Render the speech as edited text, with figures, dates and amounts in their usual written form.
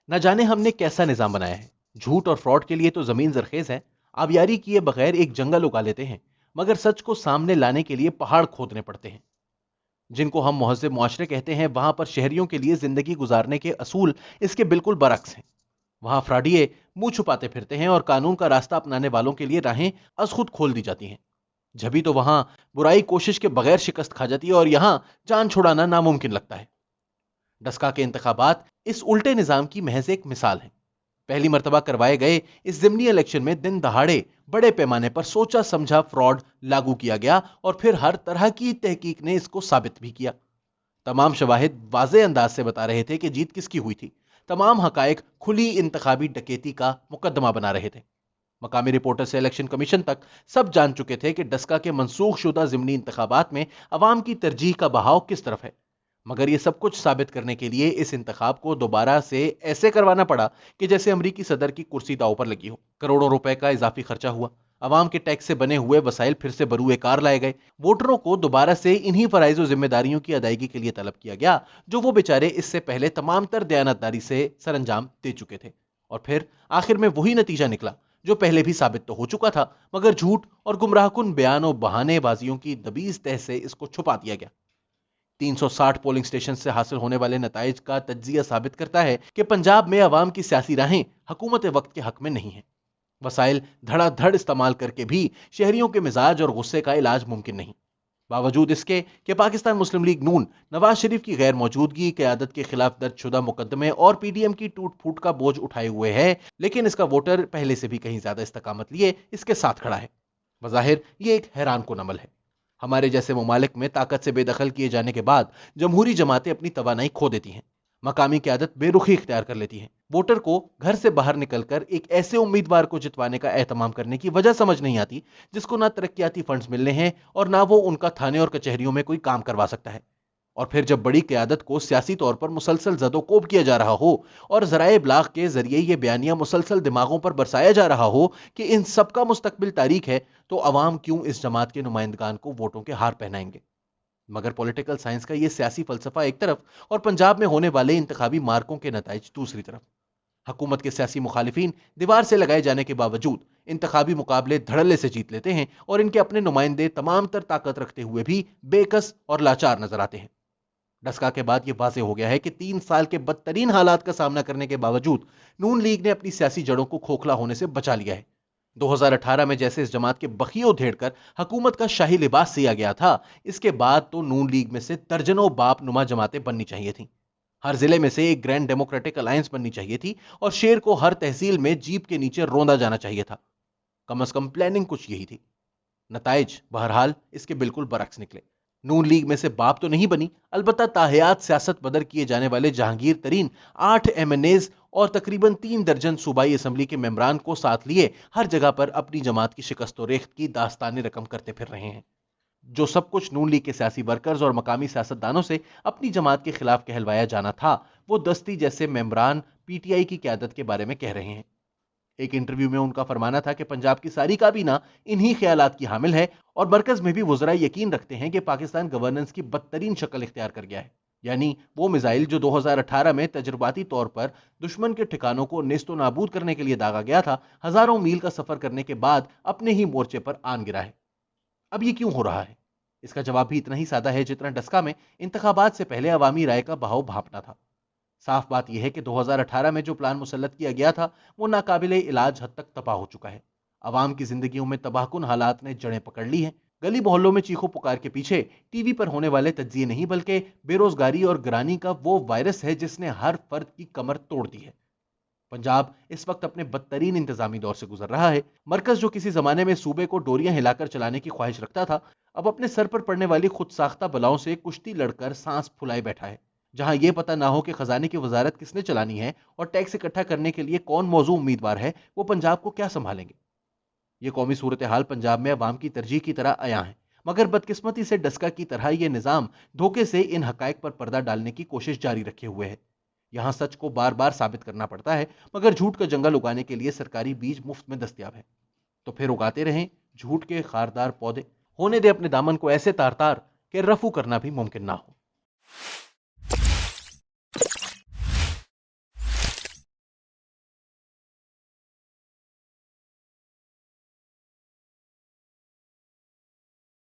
نہ जाने हमने कैसा निजाम बनाया है। झूठ और फ्रॉड के लिए तो जमीन जरखेज है। आबियारी किए बगैर एक जंगल उगा लेते हैं, मगर सच को सामने लाने के लिए पहाड़ खोदने पड़ते हैं। जिनको हम मुहज़्ज़ब मुआशरे कहते हैं, वहां पर शहरियों के लिए जिंदगी गुजारने के असूल इसके बिल्कुल बरक्स हैं। वहां फ्राडिये मुंह छुपाते फिरते हैं और कानून का रास्ता अपनाने वालों के लिए राहें अज खुद खोल दी जाती हैं। जभी तो वहां बुराई कोशिश के बगैर शिकस्त खा जाती है और यहां जान छुड़ाना नामुमकिन लगता है। डस्का के इंतखाबात इस उल्टे निजाम की महज एक मिसाल है। पहली मर्तबा करवाए गए इस जिमनी इलेक्शन में दिन दहाड़े बड़े पैमाने पर सोचा समझा फ्रॉड लागू किया गया और फिर हर तरह की तहकीक ने इसको साबित भी किया। तमाम शवाहिद वाज़े अंदाज से बता रहे थे कि जीत किसकी हुई थी। तमाम हकायक खुली इंतखाबी डकैती का मुकदमा बना रहे थे। मकामी रिपोर्टर से इलेक्शन कमीशन तक सब जान चुके थे कि डस्का के मनसूख शुदा जिमनी इंतखाबात में अवाम की तरजीह का बहाव किस तरफ है। मगर यह सब कुछ साबित करने के लिए इस इंतखाब को दोबारा से ऐसे करवाना पड़ा कि जैसे अमरीकी सदर की कुर्सी दांव पर लगी हो। करोड़ों रुपए का इजाफी खर्चा हुआ। अवाम के टैक्स से बने हुए वसाइल फिर से बरूए कार लाए गए। वोटरों को दोबारा से इन्हीं फराइज और जिम्मेदारियों की अदायगी के लिए तलब किया गया, जो वो बेचारे इससे पहले तमाम तर दयानतदारी से सरंजाम दे चुके थे। और फिर आखिर में वही नतीजा निकला जो पहले भी साबित तो हो चुका था, मगर झूठ और गुमराहकुन बयान और बहानेबाजियों की दबीज तह से इसको छुपा दिया गया। 360 पोलिंग स्टेशन से हासिल होने वाले नताइज का तज्जिया साबित करता है कि पंजाब में अवाम की सियासी राहें हुकूमत वक्त के हक में नहीं है। वसाइल धड़ाधड़ इस्तेमाल करके भी शहरियों के मिजाज और गुस्से का इलाज मुमकिन नहीं। बावजूद इसके कि पाकिस्तान मुस्लिम लीग नून नवाज शरीफ की गैर मौजूदगी, क़यादत के खिलाफ दर्ज शुदा मुकदमे और पीडीएम की टूट फूट का बोझ उठाए हुए है, लेकिन इसका वोटर पहले से भी कहीं ज्यादा इस्तकामत लिए इसके साथ खड़ा है। बज़ाहिर ये एक हैरान कुन अमल है। हमारे जैसे ममालिक में ताकत से बेदखल किए जाने के बाद जमहूरी जमातें अपनी तवानाई खो देती हैं। मकामी क़यादत बेरुखी इख्तियार कर लेती है। वोटर को घर से बाहर निकलकर एक ऐसे उम्मीदवार को जितवाने का एहतमाम करने की वजह समझ नहीं आती जिसको ना तरक्याती फंड्स मिलने हैं और ना वो उनका थाने और कचहरियों में कोई काम करवा सकता है। और फिर जब बड़ी क़यादत को सियासी तौर पर मुसलसल जदोकोब किया जा रहा हो और ज़राए इब्लाग के जरिए ये बयानिया मुसलसल दिमागों पर बरसाया जा रहा हो कि इन सबका मुस्तकबिल तारीख है, तो अवाम क्यों इस जमात के नुमाइंदगान को वोटों के हार पहनाएंगे। मगर पॉलिटिकल साइंस का ये सियासी फलसफा एक तरफ और पंजाब में होने वाले इंतखाबी मार्कों के नताइज दूसरी तरफ। हुकूमत के सियासी मुखालिफिन दीवार से लगाए जाने के बावजूद इंतखाबी मुकाबले धड़ल्ले से जीत लेते हैं और इनके अपने नुमाइंदे तमाम तर ताकत रखते हुए भी बेकस और लाचार नजर आते हैं। डस्का के बाद यह वाज़ेह हो गया है कि 3 साल के बदतरीन हालात का सामना करने के बावजूद नून लीग ने अपनी सियासी जड़ों को खोखला होने से बचा लिया है। 2018 में जैसे इस जमात के बखियों उधेड़कर हुकूमत का शाही लिबास सिया गया था, इसके बाद तो नून लीग में से दर्जनों बाप नुमा जमातें बननी चाहिए थी। हर जिले में से एक ग्रैंड डेमोक्रेटिक अलायंस बननी चाहिए थी और शेर को हर तहसील में जीप के नीचे रोंदा जाना चाहिए था। कम अज कम प्लानिंग कुछ यही थी। नताइज बहरहाल इसके बिल्कुल बरक्स निकले। नून लीग में से बाप तो नहीं बनी, अलबत्ता ताहयात सियासत बदर किए जाने वाले जहांगीर तरीन 8 MNAs और तकरीबन 3 दर्जन सूबाई असम्बली के मेंबरान को साथ लिए हर जगह पर अपनी जमात की शिकस्त और रेख्त की दास्तानी रकम करते फिर रहे हैं। जो सब कुछ नून लीग के सियासी वर्कर्स और मकामी सियासतदानों से अपनी जमात के खिलाफ कहलवाया जाना था, वो दस्ती जैसे मेंबरान पीटीआई की क्यादत के बारे में कह रहे हैं। एक इंटरव्यू में उनका फरमाना था कि पंजाब की सारी काबीना इन्हीं ख्यालात की हामिल है और मरकज में भी वुज़रा यकीन रखते हैं कि पाकिस्तान गवर्नेंस की बदतरीन शक्ल इख्तियार कर गया है। यानी वो मिसाइल जो 2018 में तजुर्बाती तौर पर दुश्मन के ठिकानों को नेस्तो नाबूद करने के लिए दागा गया था, हजारों मील का सफर करने के बाद अपने ही मोर्चे पर आन गिरा है। अब ये क्यों हो रहा है? इसका जवाब भी इतना ही सादा है जितना डस्का में इंतखाबात से पहले अवामी राय का बहाव भांपना था। साफ बात यह है कि 2018 में जो प्लान मुसल्लत किया गया था वो नाकाबिले इलाज हद तक तबाह हो चुका है। अवाम की जिंदगियों में तबाहकुन हालात ने जड़ें पकड़ ली हैं। गली मोहल्लों में चीखों पुकार के पीछे टीवी पर होने वाले तज्जिए नहीं, बल्कि बेरोजगारी और गिरानी का वो वायरस है जिसने हर फर्द की कमर तोड़ दी है। पंजाब इस वक्त अपने बदतरीन इंतजामी दौर से गुजर रहा है। मरकज जो किसी जमाने में सूबे को डोरियां हिलाकर चलाने की ख्वाहिश रखता था, अब अपने सर पर पड़ने वाली खुद साख्ता बलाओं से कुश्ती लड़कर सांस फुलाए बैठा है। जहां यह पता ना हो कि खजाने की वजारत किसने चलानी है और टैक्स इकट्ठा करने के लिए कौन मौजू उम्मीदवार है, वो पंजाब को क्या संभालेंगे। ये कौमी सूरत हाल पंजाब में अवाम की तरजीह की तरह आया है, मगर बदकिस्मती से डस्का की तरह यह निजाम धोखे से इन हकायक पर पर्दा डालने की कोशिश जारी रखे हुए है। यहां सच को बार बार साबित करना पड़ता है, मगर झूठ का जंगल उगाने के लिए सरकारी बीज मुफ्त में दस्तयाब है। तो फिर उगाते रहें झूठ के खारदार पौधे। होने दे अपने दामन को ऐसे तार तार कि रफू करना भी मुमकिन ना हो।